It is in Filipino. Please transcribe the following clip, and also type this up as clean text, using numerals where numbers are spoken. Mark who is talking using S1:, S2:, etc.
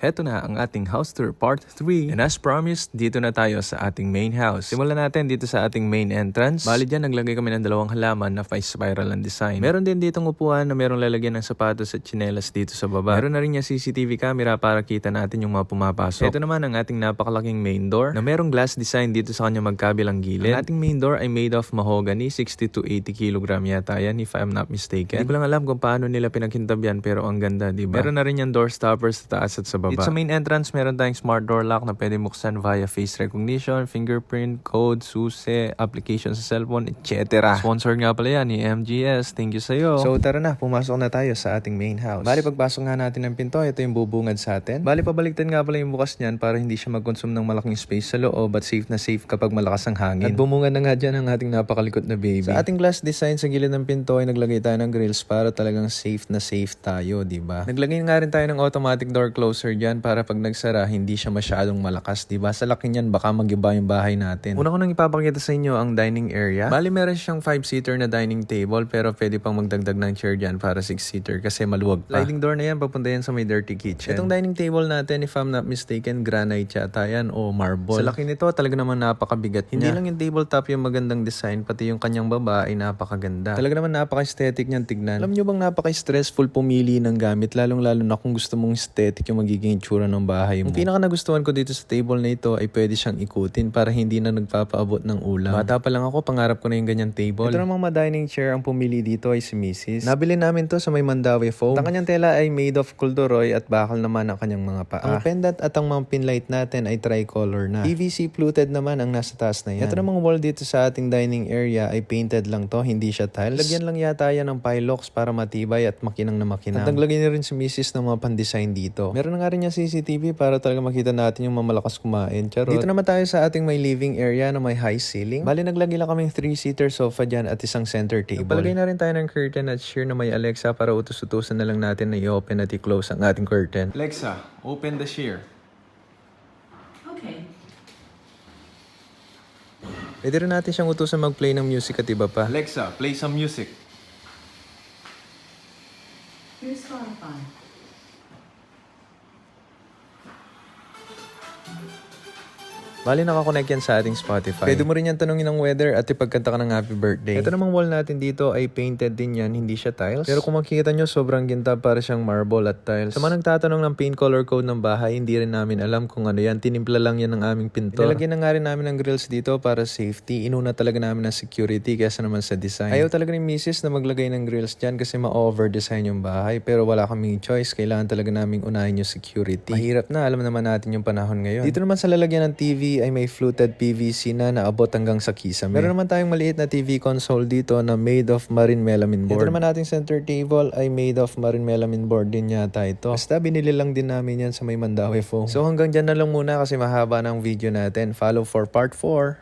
S1: Heto na ang ating house tour part 3. And as promised, dito na tayo sa ating main house. Simulan natin dito sa ating main entrance. Bali dyan, naglagay kami ng dalawang halaman na 5-spiral ang design. Meron din ditong upuan na merong lalagyan ng sapatos at tsinelas dito sa baba. Meron na rin yung CCTV camera para kita natin yung mga pumapasok. Ito naman ang ating napakalaking main door na merong glass design dito sa kanya magkabilang gilid. Ang ating main door ay made of mahogany, 60 to 80 kg yata yan if I'm not mistaken. Hindi ko lang alam kung paano nila pinagkintab yan pero ang ganda, diba? Meron na rin yung door stoppers sa taas at sa baba. Dito sa main entrance, meron tayong smart door lock na pwede buksan via face recognition, fingerprint, code, susi, application sa cellphone, etc. Sponsored nga pala yan ni MGS. Thank you sa'yo. So tara na, pumasok na tayo sa ating main house. Bali pagpasok nga natin ng pinto, ito yung bubungad sa atin. Bali pabaliktad nga pala yung bukas niyan para hindi siya mag-consume ng malaking space sa loob at safe na safe kapag malakas ang hangin. At bumungad na nga dyan ang ating napakalikot na baby. Sa ating glass design sa gilid ng pinto ay naglagay tayo ng grills para talagang safe na safe tayo, diba? Naglagay nga rin tayo ng automatic door closer dyan para pag nagsara, hindi siya masyadong malakas, diba? Sa laki niyan, baka mag-iba yung bahay natin. Una ko nang ipapakita sa inyo ang dining area. Bali, meron siyang 5-seater na dining table, pero pwede pang magdagdag ng chair dyan para 6-seater kasi maluwag pa. Sliding door na yan, papunta yan sa may dirty kitchen. Itong dining table natin, if I'm not mistaken, granite yata yan o marble. Sa laki nito, talaga naman napakabigat niya. Hindi lang yung tabletop yung magandang design, pati yung kanyang baba ay napakaganda. Talaga naman napaka-aesthetic niyan tignan. Alam nyo bang napaka-stressful pumili ng gamit, lalong-lalo na kung gusto mong aesthetic yung magiging itsura ng bahay mo. Ang pinaka nagustuhan ko dito sa table na ito ay pwede siyang ikutin para hindi na nagpapaabot ng ulam. Bata pa lang ako, pangarap ko na yung ganyang table. Ito namang dining chair, ang pumili dito ay si Mrs. Nabili namin to sa may Mandawi Foam. Ang kanyang tela ay made of corduroy at bakal naman ang kanyang mga paa. Ang pendant at ang mga pinlight natin ay tricolor na. PVC fluted naman ang nasa taas na yan. Ito namang wall dito sa ating dining area ay painted lang to, hindi siya tiles. Lagyan lang yata yan ng Pilox para matibay at makinang na makinang. At naglagay na rin si Mrs. ng mga pan-design dito. Meron na nga rin yung CCTV para talaga makita natin yung mamalakas kumain. Charot. Dito naman tayo sa ating may living area na may high ceiling. Bali naglagay lang kaming 3-seater sofa dyan at isang center table. Nagpalagay na rin tayo ng curtain at sheer na may Alexa para utos-utusan na lang natin na i-open at i-close ang ating curtain. Alexa, open the sheer.
S2: Okay.
S1: Pwede rin natin siyang utusan mag-play ng music at iba pa. Alexa, play some music.
S2: Here's Spotify.
S1: Bali nakakonect yan sa ating Spotify. Pwede mo rin yan tanungin ng weather at ipagkanta ka ng happy birthday. Ito namang wall natin dito ay painted din yan, hindi siya tiles. Pero kung makikita nyo, sobrang gintab para siyang marble at tiles. Sa mga nagtatanong ng paint color code ng bahay, hindi rin namin alam kung ano yan. Tinimpla lang yan ng aming pintor. Ilalagyan na nga rin namin ng grills dito para safety. Inuna talaga namin ng security kaysa naman sa design. Ayaw talaga ni Mrs. na maglagay ng grills dyan kasi ma-over design yung bahay. Pero wala kaming choice. Kailangan talaga naming unahin yung security. Mahirap na, alam naman natin yung panahon ngayon. Dito naman sa lalagyan ng TV ay may fluted PVC na naabot hanggang sa kisame. Meron naman tayong maliit na TV console dito na made of marine melamine board. Ito naman nating center table ay made of marine melamine board din yata ito. Basta binili lang din namin yan sa may Mandawi Foam. So hanggang dyan na lang muna kasi mahaba na ang video natin. Follow for part 4.